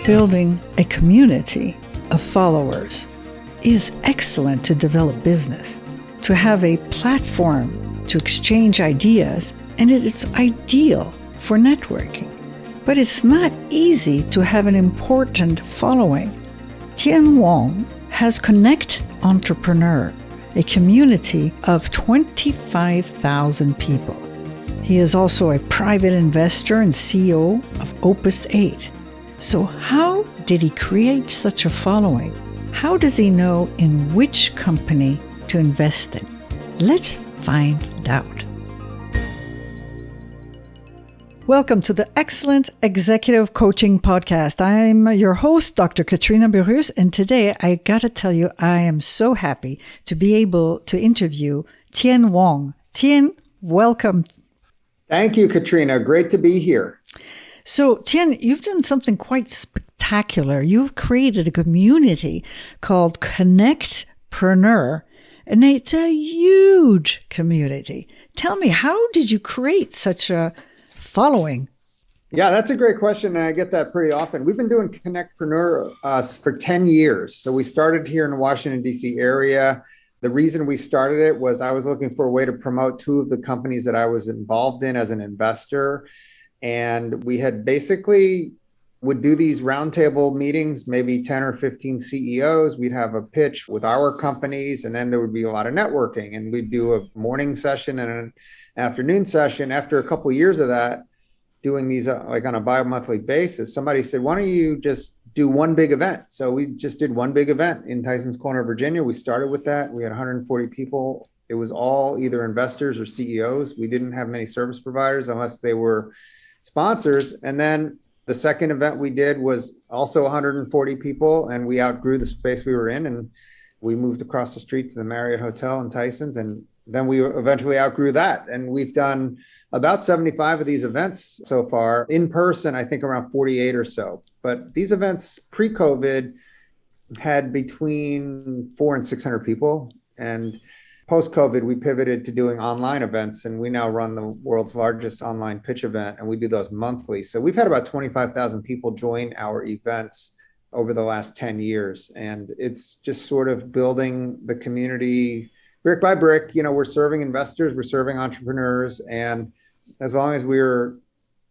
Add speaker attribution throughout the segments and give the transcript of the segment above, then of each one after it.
Speaker 1: Building a community of followers is excellent to develop business, to have a platform to exchange ideas, and it is ideal for networking. But it's not easy to have an important following. Tien Wong has Connect Entrepreneur, a community of 25,000 people. He is also a private investor and CEO of Opus8. So how did he create such a following? How does he know in which company to invest in? Let's find out. Welcome to the Excellent Executive Coaching Podcast. I'm your host, Dr. Katrina Burrus, and today I gotta tell you, I am so happy to be able to interview Tien Wong. Tien, welcome.
Speaker 2: Thank you, Katrina. Great to be here.
Speaker 1: So, Tien, you've done something quite spectacular. You've created a community called Connectpreneur, and it's a huge community. Tell me, how did you create such a following?
Speaker 2: Yeah, that's a great question, and I get that pretty often. We've been doing Connectpreneur for 10 years. So we started here in the Washington, D.C. area. The reason we started it was I was looking for a way to promote two of the companies that I was involved in as an investor. And we had basically would do these roundtable meetings, maybe 10 or 15 CEOs. We'd have a pitch with our companies, and then there would be a lot of networking. And we'd do a morning session and an afternoon session. After a couple of years of that, doing these like on a bi-monthly basis, somebody said, why don't you just do one big event? So we just did one big event in Tysons Corner, Virginia. We started with that. We had 140 people. It was all either investors or CEOs. We didn't have many service providers unless they were sponsors. And then the second event we did was also 140 people, and we outgrew the space we were in, and we moved across the street to the Marriott Hotel in Tysons, and then we eventually outgrew that. And we've done about 75 of these events so far. In person, I think around 48 or so. But these events pre-COVID had between 400 and 600 people. And post-COVID, we pivoted to doing online events, and we now run the world's largest online pitch event, and we do those monthly. So we've had about 25,000 people join our events over the last 10 years. And it's just sort of building the community brick by brick. You know, we're serving investors, we're serving entrepreneurs, and as long as we're,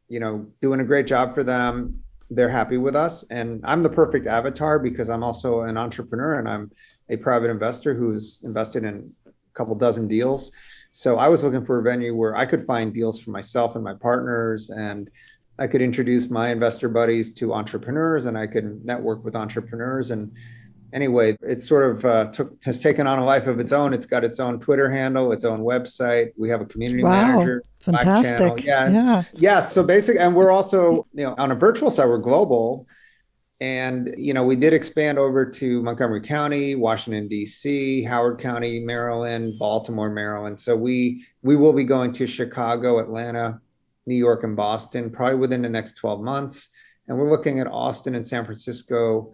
Speaker 2: doing a great job for them, they're happy with us. And I'm the perfect avatar because I'm also an entrepreneur, and I'm a private investor who's invested in couple dozen deals. So I was looking for a venue where I could find deals for myself and my partners, and I could introduce my investor buddies to entrepreneurs, and I could network with entrepreneurs. And anyway, it sort of has taken on a life of its own. It's got its own Twitter handle, its own website. We have a community manager.
Speaker 1: Fantastic.
Speaker 2: Yeah. So basically, and we're also, on a virtual side, we're global. And, we did expand over to Montgomery County, Washington, D.C., Howard County, Maryland, Baltimore, Maryland. So we will be going to Chicago, Atlanta, New York, and Boston, probably within the next 12 months. And we're looking at Austin and San Francisco,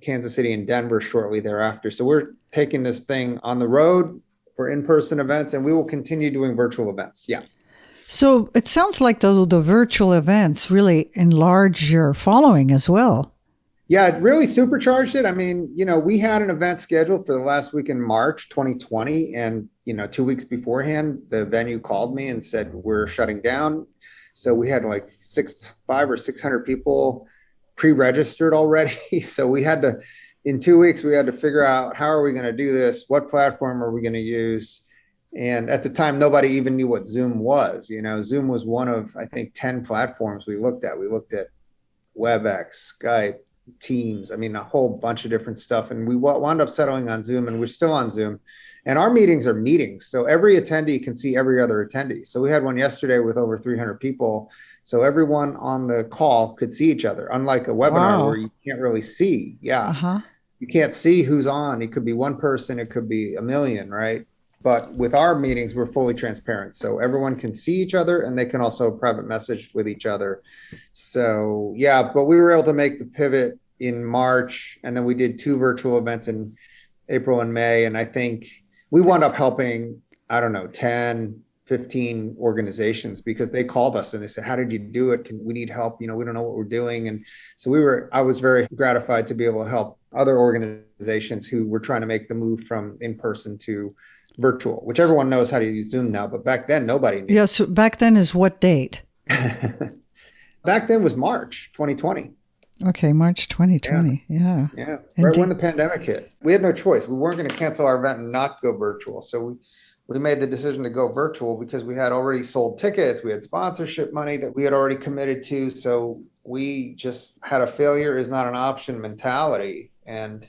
Speaker 2: Kansas City, and Denver shortly thereafter. So we're taking this thing on the road for in-person events, and we will continue doing virtual events. Yeah.
Speaker 1: So it sounds like the virtual events really enlarge your following as well.
Speaker 2: Yeah, it really supercharged it. I mean, we had an event scheduled for the last week in March 2020. And, 2 weeks beforehand, the venue called me and said, we're shutting down. So we had like 500 or 600 people pre-registered already. So we had to, in 2 weeks, we had to figure out how are we going to do this? What platform are we going to use? And at the time, nobody even knew what Zoom was. Zoom was one of, I think, 10 platforms we looked at. We looked at WebEx, Skype, Teams, a whole bunch of different stuff. And we wound up settling on Zoom, and we're still on Zoom. And our meetings are meetings. So every attendee can see every other attendee. So we had one yesterday with over 300 people. So everyone on the call could see each other, unlike a webinar where you can't really see. Yeah.
Speaker 1: Uh-huh.
Speaker 2: You can't see who's on. It could be one person. It could be a million, right? But with our meetings, we're fully transparent. So everyone can see each other, and they can also private message with each other. So yeah, but we were able to make the pivot in March, and then we did 2 virtual events in April and May. And I think we wound up helping, 10, 15 organizations because they called us and they said, how did you do it? We need help. We don't know what we're doing. And so I was very gratified to be able to help other organizations who were trying to make the move from in-person to virtual, which everyone knows how to use Zoom now, but back then nobody knew.
Speaker 1: Yes. So back then is what date?
Speaker 2: Back then was March 2020.
Speaker 1: Okay, March 2020. Yeah.
Speaker 2: Yeah. Right when the pandemic hit. We had no choice. We weren't going to cancel our event and not go virtual. So we made the decision to go virtual because we had already sold tickets. We had sponsorship money that we had already committed to. So we just had a failure is not an option mentality. And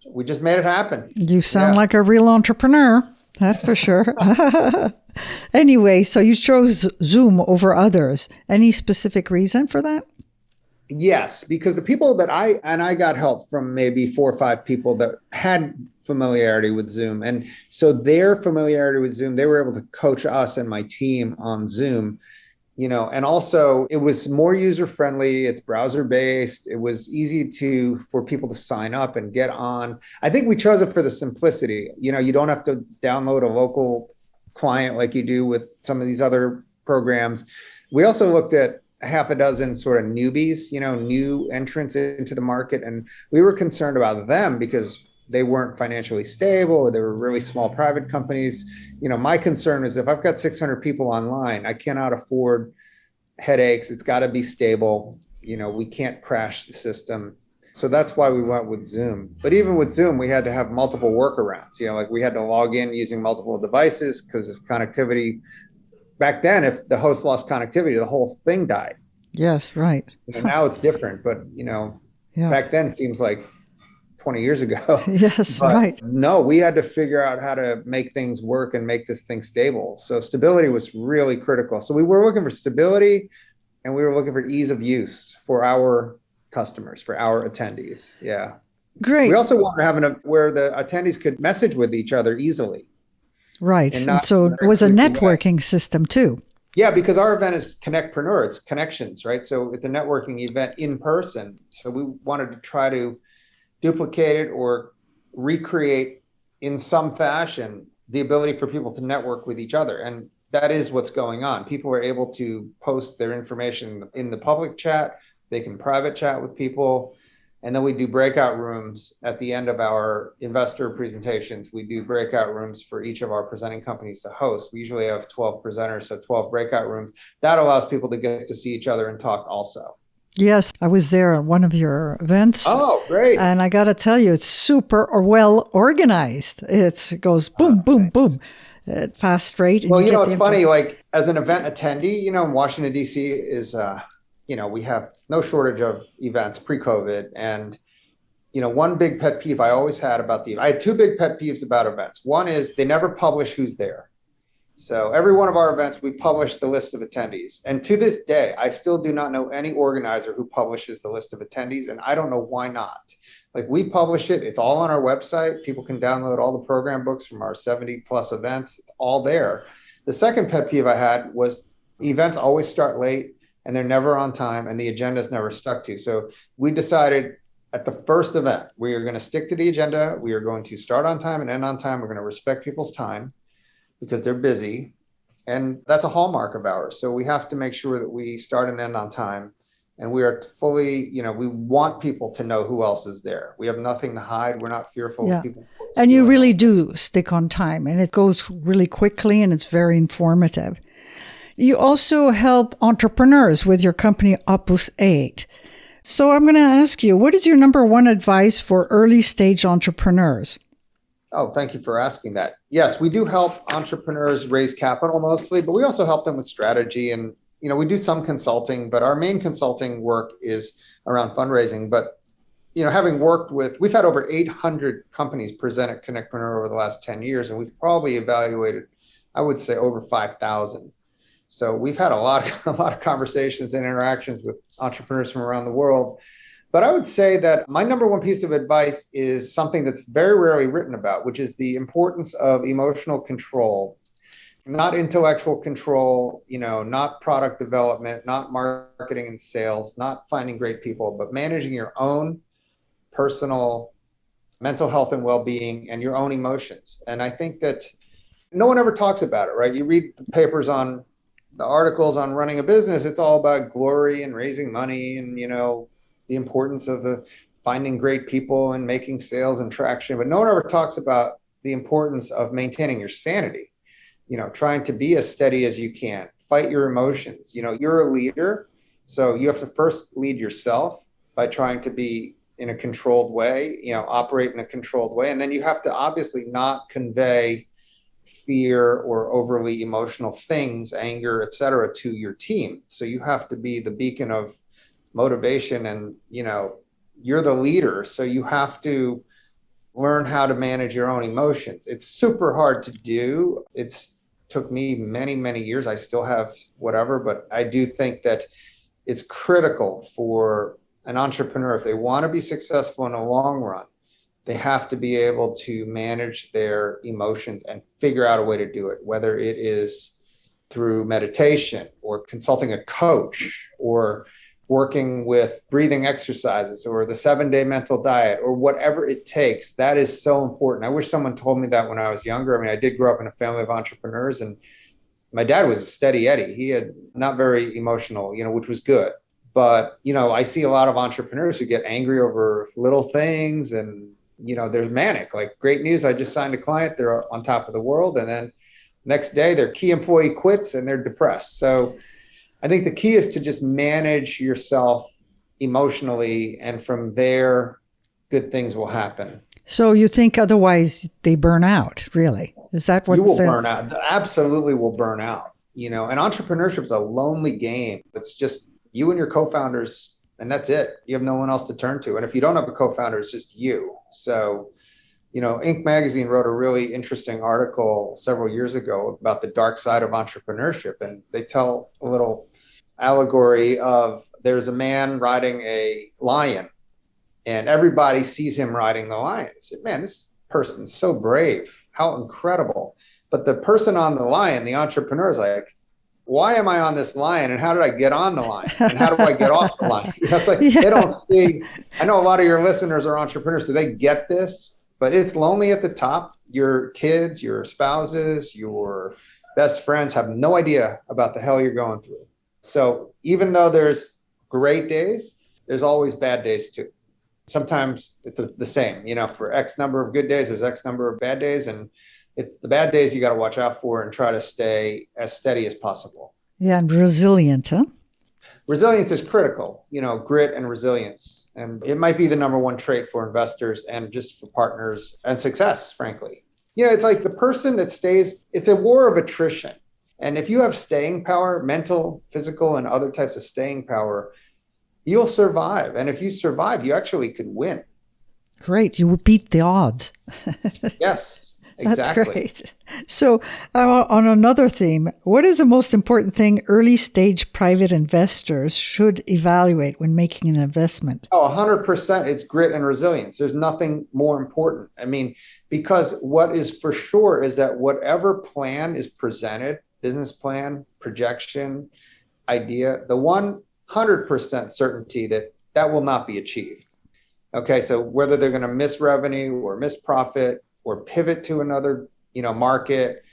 Speaker 2: we just made it happen.
Speaker 1: You sound like a real entrepreneur. That's for sure. Anyway, so you chose Zoom over others. Any specific reason for that?
Speaker 2: Yes, because the people that I got help from maybe 4 or 5 people that had familiarity with Zoom. And so their familiarity with Zoom, they were able to coach us and my team on Zoom, and also it was more user friendly. It's browser based. It was easy for people to sign up and get on. I think we chose it for the simplicity. You don't have to download a local client like you do with some of these other programs. We also looked at half a dozen sort of newbies, new entrants into the market. And we were concerned about them because they weren't financially stable. They were really small private companies. My concern is if I've got 600 people online, I cannot afford headaches. It's got to be stable. We can't crash the system. So that's why we went with Zoom. But even with Zoom, we had to have multiple workarounds. Like we had to log in using multiple devices because of connectivity. Back then, if the host lost connectivity, the whole thing died.
Speaker 1: Yes, right.
Speaker 2: Now it's different, but back then seems like 20 years ago.
Speaker 1: Yes,
Speaker 2: but
Speaker 1: right.
Speaker 2: No, we had to figure out how to make things work and make this thing stable. So stability was really critical. So we were looking for stability and we were looking for ease of use for our customers, for our attendees. Yeah.
Speaker 1: Great.
Speaker 2: We also wanted to have where the attendees could message with each other easily.
Speaker 1: Right. And so it was a networking system too.
Speaker 2: Yeah, because our event is Connectpreneur, it's connections, right? So it's a networking event in person. So we wanted to try to duplicate it or recreate in some fashion the ability for people to network with each other. And that is what's going on. People are able to post their information in the public chat. They can private chat with people. And then we do breakout rooms at the end of our investor presentations. We do breakout rooms for each of our presenting companies to host. We usually have 12 presenters, so 12 breakout rooms. That allows people to get to see each other and talk also.
Speaker 1: Yes, I was there at one of your events.
Speaker 2: Oh, great.
Speaker 1: And I got to tell you, it's super well organized. It goes boom, boom, boom at fast rate.
Speaker 2: Well, it's funny, like as an event attendee, Washington, D.C. is... we have no shortage of events pre-COVID. And, one big pet peeve I always had I had 2 big pet peeves about events. One is they never publish who's there. So every one of our events, we publish the list of attendees. And to this day, I still do not know any organizer who publishes the list of attendees. And I don't know why not. Like we publish it. It's all on our website. People can download all the program books from our 70 plus events. It's all there. The second pet peeve I had was events always start late. And they're never on time and the agenda is never stuck to. So we decided at the first event, we are going to stick to the agenda. We are going to start on time and end on time. We're going to respect people's time because they're busy. And that's a hallmark of ours. So we have to make sure that we start and end on time. And we are fully, we want people to know who else is there. We have nothing to hide. We're not fearful of people.
Speaker 1: And you really do stick on time and it goes really quickly and it's very informative. You also help entrepreneurs with your company Opus8. So I'm going to ask you, what is your number one advice for early stage entrepreneurs?
Speaker 2: Oh, thank you for asking that. Yes, we do help entrepreneurs raise capital mostly, but we also help them with strategy. And, we do some consulting, but our main consulting work is around fundraising. But, we've had over 800 companies present at Connectpreneur over the last 10 years, and we've probably evaluated, I would say, over 5,000. So we've had a lot of conversations and interactions with entrepreneurs from around the world. But I would say that my number one piece of advice is something that's very rarely written about, which is the importance of emotional control, not intellectual control, not product development, not marketing and sales, not finding great people, but managing your own personal mental health and well-being and your own emotions. And I think that No one ever talks about it, right? You read the papers on the articles on running a business, it's all about glory and raising money and, the importance of finding great people and making sales and traction. But no one ever talks about the importance of maintaining your sanity, trying to be as steady as you can, fight your emotions. You're a leader, so you have to first lead yourself by trying to be in a controlled way, operate in a controlled way. And then you have to obviously not convey fear or overly emotional things, anger, et cetera, to your team. So you have to be the beacon of motivation and, you're the leader. So you have to learn how to manage your own emotions. It's super hard to do. It's took me many, many years. I still have whatever, but I do think that it's critical for an entrepreneur. If they want to be successful in the long run, they have to be able to manage their emotions and figure out a way to do it, whether it is through meditation or consulting a coach or working with breathing exercises or the 7-day mental diet or whatever it takes. That is so important. I wish someone told me that when I was younger. I mean, I did grow up in a family of entrepreneurs, and my dad was a steady Eddie. He had not very emotional, which was good. But, I see a lot of entrepreneurs who get angry over little things and, they're manic. Like, great news, I just signed a client. They're on top of the world. And then next day, their key employee quits and they're depressed. So I think the key is to just manage yourself emotionally. And from there, good things will happen.
Speaker 1: So you think otherwise they burn out, really? Is that what
Speaker 2: you will burn out? Absolutely will burn out. And entrepreneurship is a lonely game. It's just you and your co-founders, and that's it. You have no one else to turn to. And if you don't have a co-founder, it's just you. So, Inc. magazine wrote a really interesting article several years ago about the dark side of entrepreneurship. And they tell a little allegory of there's a man riding a lion and everybody sees him riding the lion. They say, man, this person's so brave. How incredible. But the person on the lion, the entrepreneur, is like, why am I on this lion? And how did I get on the lion? And how do I get off the lion? It's like, They don't see. I know a lot of your listeners are entrepreneurs, so they get this, but it's lonely at the top. Your kids, your spouses, your best friends have no idea about the hell you're going through. So even though there's great days, there's always bad days too. Sometimes it's the same, for X number of good days, there's X number of bad days. And it's the bad days you got to watch out for and try to stay as steady as possible.
Speaker 1: Yeah, and resilient, huh?
Speaker 2: Resilience is critical, grit and resilience. And it might be the number one trait for investors and just for partners and success, frankly. It's like the person that stays, it's a war of attrition. And if you have staying power, mental, physical, and other types of staying power, you'll survive. And if you survive, you actually could win.
Speaker 1: Great. You would beat the odds.
Speaker 2: Yes, exactly.
Speaker 1: That's great. So on another theme, what is the most important thing early stage private investors should evaluate when making an investment?
Speaker 2: 100%. It's grit and resilience. There's nothing more important. I mean, because what is for sure is that whatever plan is presented, business plan, projection, idea, the 100% certainty that will not be achieved. Okay, so whether they're going to miss revenue or miss profit or pivot to another, market,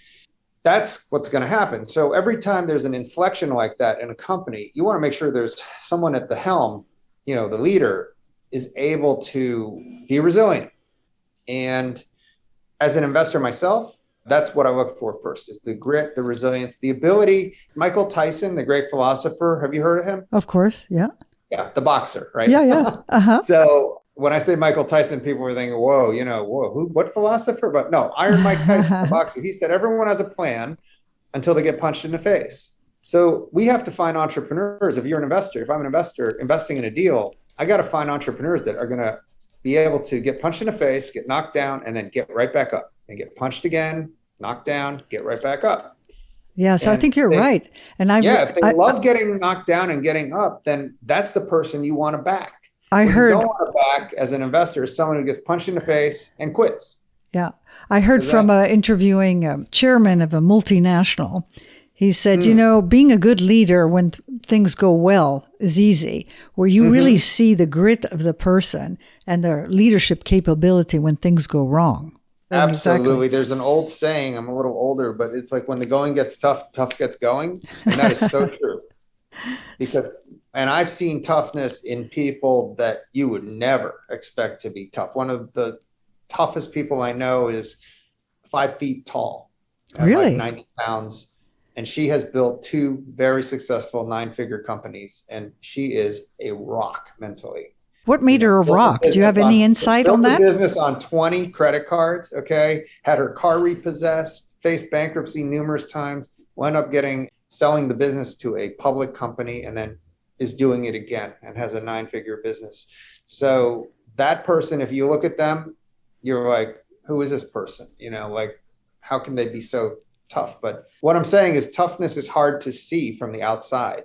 Speaker 2: that's what's going to happen. So every time there's an inflection like that in a company, you want to make sure there's someone at the helm, the leader is able to be resilient. And as an investor myself, that's what I look for first, is the grit, the resilience, the ability. Michael Tyson, the great philosopher, have you heard of him?
Speaker 1: Of course, yeah.
Speaker 2: Yeah, the boxer, right?
Speaker 1: Yeah. Uh-huh.
Speaker 2: So when I say Michael Tyson, people were thinking, whoa, what philosopher? But no, Iron Mike Tyson, the boxer, he said everyone has a plan until they get punched in the face. So we have to find entrepreneurs. If you're an investor, if I'm an investor investing in a deal, I got to find entrepreneurs that are going to be able to get punched in the face, get knocked down, and then get right back up and get punched again, knocked down, get right back up.
Speaker 1: Yes, I think you're right. And
Speaker 2: if they love getting knocked down and getting up, then that's the person you want to back. What you don't want to back as an investor is someone who gets punched in the face and quits.
Speaker 1: Yeah. I heard from interviewing a chairman of a multinational. He said, being a good leader when things go well is easy, where you really see the grit of the person and their leadership capability when things go wrong. Exactly.
Speaker 2: Absolutely. There's an old saying, I'm a little older, but it's like when the going gets tough, tough gets going. And that is so true. Because, and I've seen toughness in people that you would never expect to be tough. One of the toughest people I know is 5 feet tall and like
Speaker 1: Really?
Speaker 2: 90 pounds. And she has built two very successful 9-figure companies. And she is a rock mentally.
Speaker 1: What made her a rock? Do you have any insight on
Speaker 2: Built the
Speaker 1: that?
Speaker 2: business on 20 credit cards. Okay. Had her car repossessed, faced bankruptcy numerous times, wound up selling the business to a public company, and then is doing it again and has a 9-figure business. So that person, if you look at them, you're like, who is this person? Like, how can they be so tough? But what I'm saying is toughness is hard to see from the outside.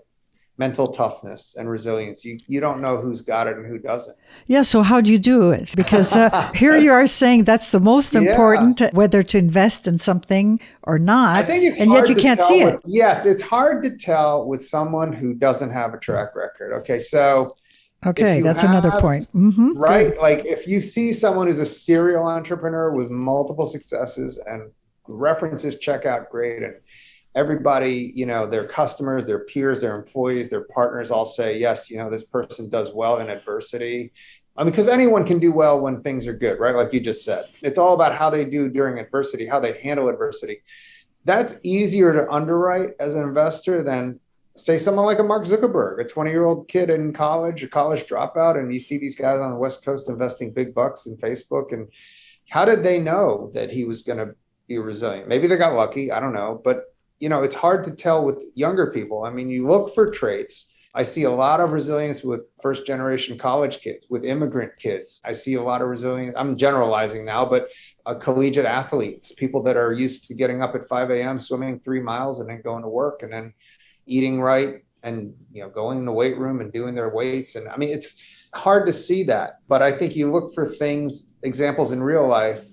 Speaker 2: Mental toughness and resilience. You don't know who's got it and who doesn't.
Speaker 1: Yeah, so how do you do it? Because here you are saying that's the most important, whether to invest in something or not,
Speaker 2: I think it's
Speaker 1: and yet you can't see it.
Speaker 2: Yes, it's hard to tell with someone who doesn't have a track record. Okay, so
Speaker 1: that's another point.
Speaker 2: Right?
Speaker 1: Good.
Speaker 2: Like if you see someone who's a serial entrepreneur with multiple successes and references check out great, and everybody, their customers, their peers, their employees, their partners all say, yes, this person does well in adversity. Because anyone can do well when things are good, right? Like you just said, it's all about how they do during adversity, how they handle adversity. That's easier to underwrite as an investor than, say, someone like a Mark Zuckerberg, a 20-year-old kid in college, a college dropout, and you see these guys on the West Coast investing big bucks in Facebook. And how did they know that he was going to be resilient? Maybe they got lucky. I don't know. But it's hard to tell with younger people. I mean, you look for traits. I see a lot of resilience with first generation college kids, with immigrant kids. I see a lot of resilience. I'm generalizing now, but collegiate athletes, people that are used to getting up at 5 a.m., swimming 3 miles and then going to work and then eating right and, going in the weight room and doing their weights. And I mean, it's hard to see that, but I think you look for examples in real life.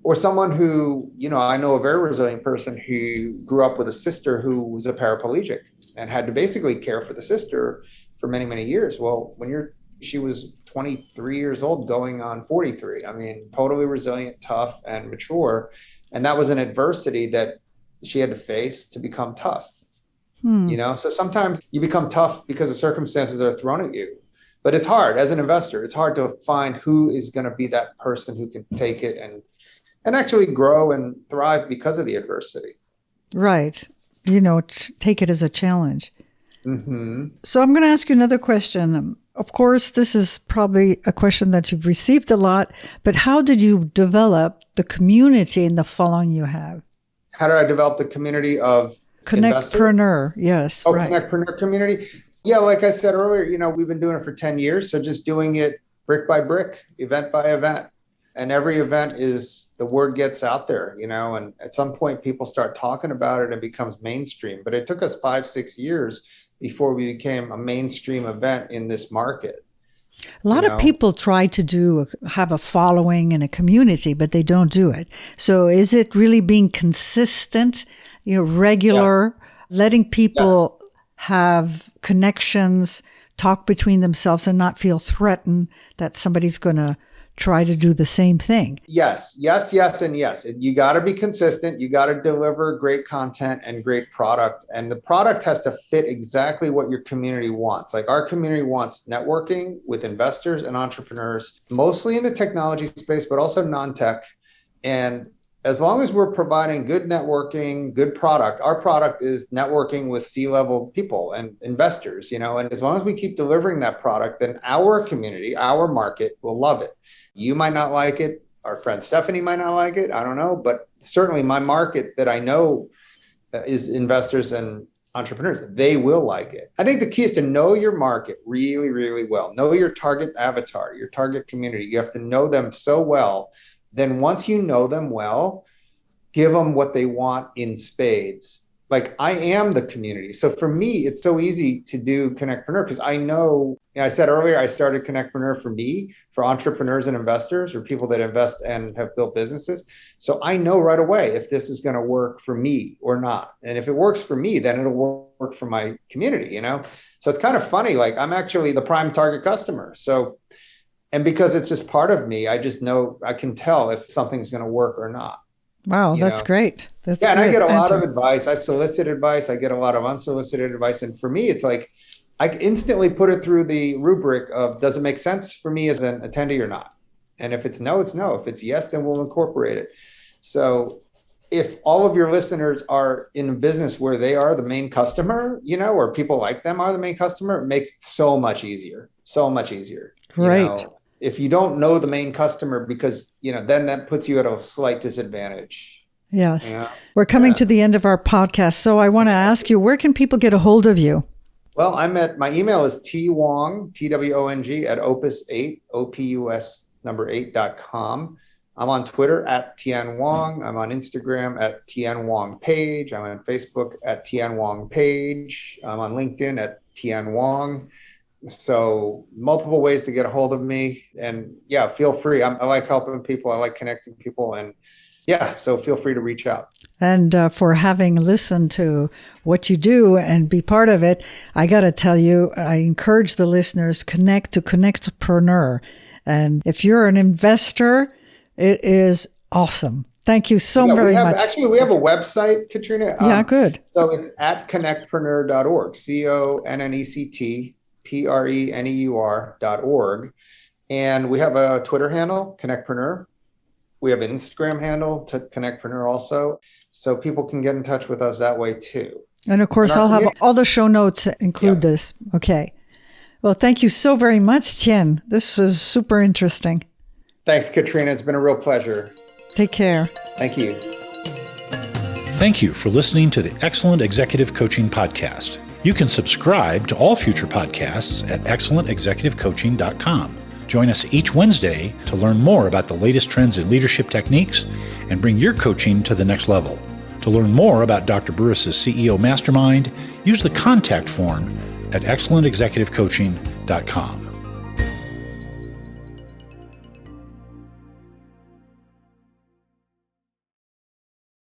Speaker 2: Or someone who, I know a very resilient person who grew up with a sister who was a paraplegic and had to basically care for the sister for many, many years. Well, she was 23 years old going on 43. I mean, totally resilient, tough, and mature. And that was an adversity that she had to face to become tough. So sometimes you become tough because the circumstances are thrown at you. But it's hard as an investor. It's hard to find who is going to be that person who can take it and actually grow and thrive because of the adversity.
Speaker 1: Right. Take it as a challenge.
Speaker 2: Mm-hmm.
Speaker 1: So I'm going to ask you another question. Of course, this is probably a question that you've received a lot, but how did you develop the community and the following you have?
Speaker 2: How did I develop the community of
Speaker 1: Connectpreneur? Yes.
Speaker 2: Right. Connectpreneur community. Yeah, like I said earlier, we've been doing it for 10 years. So just doing it brick by brick, event by event. And every event the word gets out there, and at some point people start talking about it and it becomes mainstream. But it took us 5-6 years before we became a mainstream event in this market.
Speaker 1: A lot of people try to have a following and a community, but they don't do it. So is it really being consistent, regular, letting people have connections, talk between themselves and not feel threatened that somebody's going to try to do the same thing?
Speaker 2: Yes, and yes. You got to be consistent. You got to deliver great content and great product. And the product has to fit exactly what your community wants. Like our community wants networking with investors and entrepreneurs, mostly in the technology space, but also non-tech. And as long as we're providing good networking, good product, our product is networking with C-level people and investors, and as long as we keep delivering that product, then our community, our market will love it. You might not like it. Our friend Stephanie might not like it. I don't know. But certainly my market that I know is investors and entrepreneurs. They will like it. I think the key is to know your market really, really well. Know your target avatar, your target community. You have to know them so well. Then once you know them well, give them what they want in spades. Like I am the community. So for me, it's so easy to do Connectpreneur because I know, I said earlier, I started Connectpreneur for me, for entrepreneurs and investors or people that invest and have built businesses. So I know right away if this is going to work for me or not. And if it works for me, then it'll work for my community, So it's kind of funny. Like I'm actually the prime target customer. So And because it's just part of me, I just know, I can tell if something's going to work or not.
Speaker 1: Wow, that's great. That's
Speaker 2: yeah, and I get a lot
Speaker 1: answer.
Speaker 2: of advice. I solicit advice. I get a lot of unsolicited advice. And for me, it's like, I instantly put it through the rubric of, does it make sense for me as an attendee or not? And if it's no, it's no. If it's yes, then we'll incorporate it. So if all of your listeners are in a business where they are the main customer, or people like them are the main customer, it makes it so much easier. So much easier.
Speaker 1: Great.
Speaker 2: If you don't know the main customer, because, then that puts you at a slight disadvantage.
Speaker 1: Yes. We're coming to the end of our podcast. So I want to ask you, where can people get a hold of you?
Speaker 2: Well, my email is twong, TWONG, at opus8, opus8.com. I'm on Twitter at Tien Wong. I'm on Instagram at Tien Wong Page. I'm on Facebook at Tien Wong Page. I'm on LinkedIn at Tien Wong. So multiple ways to get a hold of me. And yeah, feel free. I like helping people. I like connecting people. And yeah, so feel free to reach out.
Speaker 1: And for having listened to what you do and be part of it, I got to tell you, I encourage the listeners, connect to Connectpreneur. And if you're an investor, it is awesome. Thank you so very much.
Speaker 2: Actually, we have a website, Katrina.
Speaker 1: Yeah, good.
Speaker 2: So it's at connectpreneur.org, CONNECTPRENEUR.org. And we have a Twitter handle, Connectpreneur. We have an Instagram handle, Connectpreneur also. So people can get in touch with us that way too.
Speaker 1: And of course, I'll have all the show notes include this. Okay. Well, thank you so very much, Tien. This is super interesting.
Speaker 2: Thanks, Katrina. It's been a real pleasure.
Speaker 1: Take care.
Speaker 2: Thank you.
Speaker 3: Thank you for listening to the Excellent Executive Coaching Podcast. You can subscribe to all future podcasts at excellentexecutivecoaching.com. Join us each Wednesday to learn more about the latest trends in leadership techniques and bring your coaching to the next level. To learn more about Dr. Burrus' CEO Mastermind, use the contact form at excellentexecutivecoaching.com.